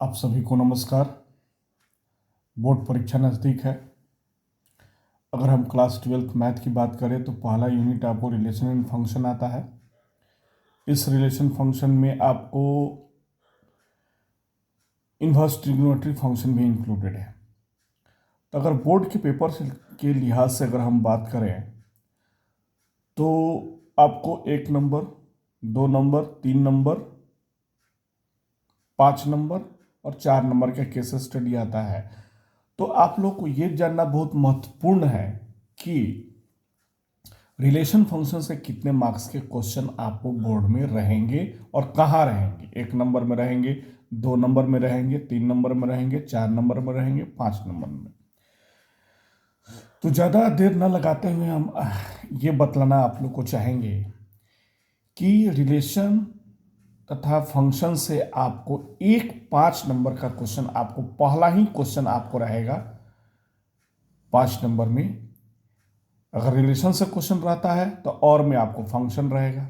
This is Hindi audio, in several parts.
आप सभी को नमस्कार। बोर्ड परीक्षा नज़दीक है। अगर हम क्लास 12th मैथ की बात करें तो पहला यूनिट आपको रिलेशन एंड फंक्शन आता है। इस रिलेशन फंक्शन में आपको इन्वर्स ट्रिग्नोमेट्री फंक्शन भी इंक्लूडेड है। तो अगर बोर्ड के पेपर के लिहाज से अगर हम बात करें तो आपको 1 नंबर, 2 नंबर, 3 नंबर, 5 नंबर और 4 नंबर का केस स्टडी आता है। तो आप लोग को ये जानना बहुत महत्वपूर्ण है कि रिलेशन फंक्शन से कितने मार्क्स के क्वेश्चन आपको बोर्ड में रहेंगे और कहाँ रहेंगे। 1 नंबर में रहेंगे, 2 नंबर में रहेंगे, 3 नंबर में रहेंगे, 4 नंबर में रहेंगे, 5 नंबर में। तो ज़्यादा देर न लगाते हुए हम ये बतलाना आप लोग को चाहेंगे कि रिलेशन तथा फंक्शन से आपको 5 नंबर का क्वेश्चन, आपको पहला ही क्वेश्चन आपको रहेगा 5 नंबर में। अगर रिलेशन से क्वेश्चन रहता है तो और में आपको फंक्शन रहेगा,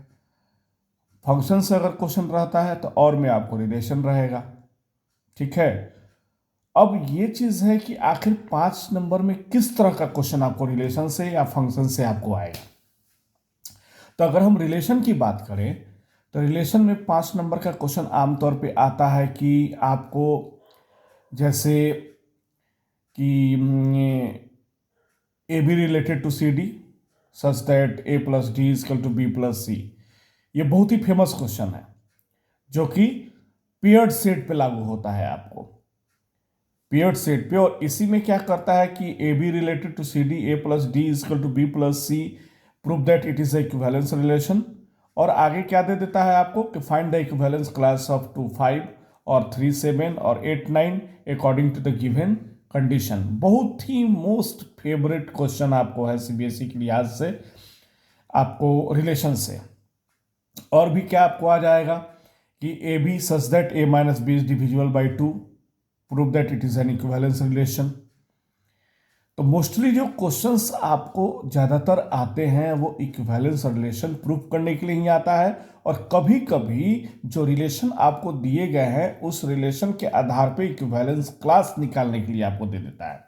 फंक्शन से अगर क्वेश्चन रहता है तो और में आपको रिलेशन रहेगा। ठीक है। अब ये चीज है कि आखिर 5 नंबर में किस तरह का क्वेश्चन आपको रिलेशन से या फंक्शन से आपको आएगा। तो अगर हम रिलेशन की बात करें तो रिलेशन में 5 नंबर का क्वेश्चन आमतौर पे आता है कि आपको जैसे कि A B related to C D such that A plus D is equal to B plus C. ये बहुत ही फेमस क्वेश्चन है जो कि पेयर्ड सेट पे लागू होता है आपको, पेयर्ड सेट पे। और इसी में क्या करता है कि A B related to C D, A plus D is equal to B plus C, prove that it is equivalence relation. और आगे क्या दे देता है आपको कि find the equivalence class of 2 5 और 3 7 और 8 9 according to the given condition. बहुत ही मोस्ट फेवरेट क्वेश्चन आपको है सीबीएसई के लिहाज से, आपको रिलेशन से। और भी क्या आपको आ जाएगा कि A B such that A minus B is divisible by 2, prove that it is an equivalence relation. तो मोस्टली जो क्वेश्चंस आपको ज़्यादातर आते हैं वो इक्विवेलेंस रिलेशन प्रूव करने के लिए ही आता है। और कभी कभी जो रिलेशन आपको दिए गए हैं उस रिलेशन के आधार पे इक्विवेलेंस क्लास निकालने के लिए आपको दे देता है।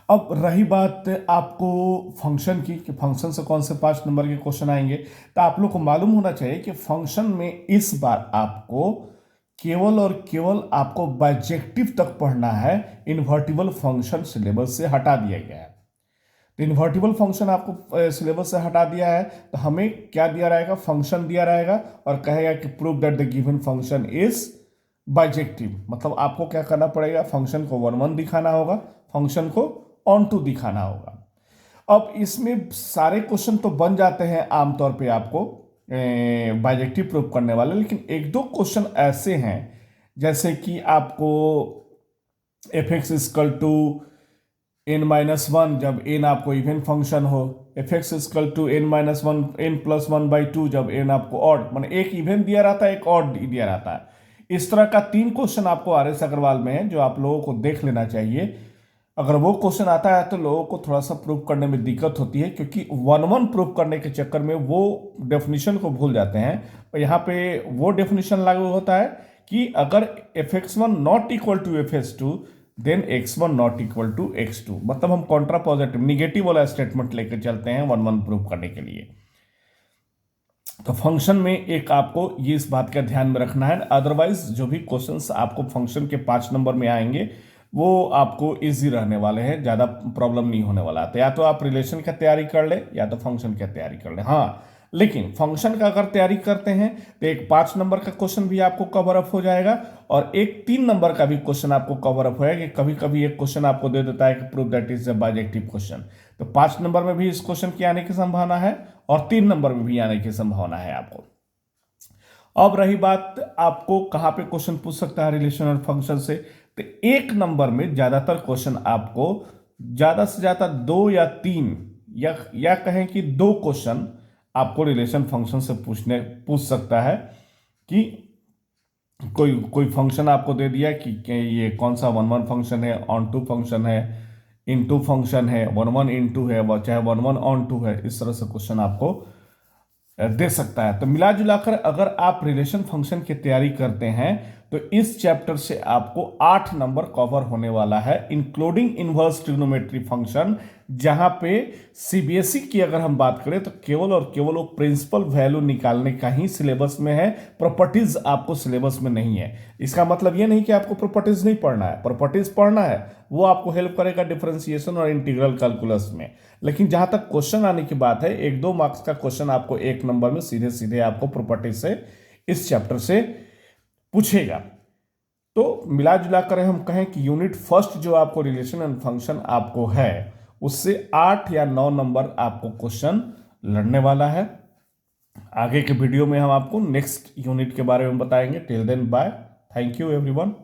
अब रही बात आपको फंक्शन की कि फंक्शन से कौन से 5 नंबर के क्वेश्चन आएंगे, तो आप लोग को मालूम होना चाहिए कि फंक्शन में इस बार आपको केवल और केवल आपको बाइजेक्टिव तक पढ़ना है। इन्वर्टिबल फंक्शन सिलेबस से हटा दिया गया है। तो इन्वर्टिबल फंक्शन आपको सिलेबस से हटा दिया है तो हमें क्या दिया रहेगा, फंक्शन दिया रहेगा और कहेगा कि prove that the given function is bijective. मतलब आपको क्या करना पड़ेगा, फंक्शन को 1 1 दिखाना होगा, फंक्शन को ऑन टू दिखाना होगा। अब इसमें सारे क्वेश्चन तो बन जाते हैं आमतौर पे आपको बाइजेक्टिव प्रूव करने वाले, लेकिन 1 2 क्वेश्चन ऐसे हैं जैसे कि आपको F X equal to N minus one जब एन आपको इवन फंक्शन हो, F X equal to N minus one N plus one by 2 जब एन आपको ऑड, माने एक इवन दिया रहता है एक ऑड दिया रहता है। इस तरह का 3 क्वेश्चन आपको आर एस अग्रवाल में है जो आप लोगों को देख लेना चाहिए। अगर वो क्वेश्चन आता है तो लोगों को थोड़ा सा प्रूव करने में दिक्कत होती है क्योंकि 1 1 प्रूव करने के चक्कर में वो डेफिनेशन को भूल जाते हैं। और यहाँ पे वो डेफिनेशन लागू होता है कि अगर F X one not equal to F X two then X one not equal to X two. मतलब हम कॉन्ट्रा पॉजिटिव निगेटिव वाला स्टेटमेंट लेकर चलते हैं 1 1 प्रूव करने के लिए। तो फंक्शन में एक आपको ये इस बात का ध्यान में रखना है। अदरवाइज जो भी क्वेश्चंस आपको फंक्शन के 5 नंबर में आएंगे वो आपको इजी रहने वाले हैं, ज़्यादा प्रॉब्लम नहीं होने वाला। तो या तो आप रिलेशन का तैयारी कर ले या तो फंक्शन की तैयारी कर ले। हाँ, लेकिन फंक्शन का अगर तैयारी करते हैं तो एक 5 नंबर का क्वेश्चन भी आपको कवर अप हो जाएगा और एक 3 नंबर का भी क्वेश्चन आपको कवर अप होगा। कभी कभी एक क्वेश्चन आपको दे देता है कि prove that is a bijective question, तो 5 नंबर में भी इस क्वेश्चन की आने की संभावना है और 3 नंबर में भी आने की संभावना है आपको। अब रही बात आपको कहाँ पे क्वेश्चन पूछ सकता है रिलेशन और फंक्शन से, तो 1 नंबर में ज्यादातर क्वेश्चन आपको ज्यादा से ज्यादा 2 या 3 या कहें कि 2 क्वेश्चन आपको रिलेशन फंक्शन से पूछ सकता है कि कोई फंक्शन आपको दे दिया कि ये कौन सा 1 1 फंक्शन है, ऑन टू फंक्शन है, इनटू फंक्शन है, 1 1 इनटू है, चाहे 1 1 ऑन टू है। इस तरह से क्वेश्चन आपको दे सकता है। तो मिला जुलाकर अगर आप रिलेशन फंक्शन की तैयारी करते हैं तो इस चैप्टर से आपको 8 नंबर कवर होने वाला है, इंक्लूडिंग इनवर्स ट्रिग्नोमेट्री फंक्शन, जहां पे सीबीएसई की अगर हम बात करें तो केवल और केवल वो प्रिंसिपल वैल्यू निकालने का ही सिलेबस में है, प्रॉपर्टीज आपको सिलेबस में नहीं है। इसका मतलब ये नहीं कि आपको प्रॉपर्टीज नहीं पढ़ना है, प्रॉपर्टीज पढ़ना है, वो आपको हेल्प करेगा डिफरेंशिएशन और इंटीग्रल कैलकुलस में। लेकिन जहां तक क्वेश्चन आने की बात है, 1-2 मार्क्स का क्वेश्चन आपको 1 नंबर में सीधे सीधे आपको प्रॉपर्टी से इस चैप्टर से पूछेगा। तो मिला जुला कर हम कहें कि यूनिट फर्स्ट जो आपको रिलेशन एंड फंक्शन आपको है, उससे 8 या 9 नंबर आपको क्वेश्चन लड़ने वाला है। आगे के वीडियो में हम आपको नेक्स्ट यूनिट के बारे में बताएंगे। Till then bye, thank you everyone.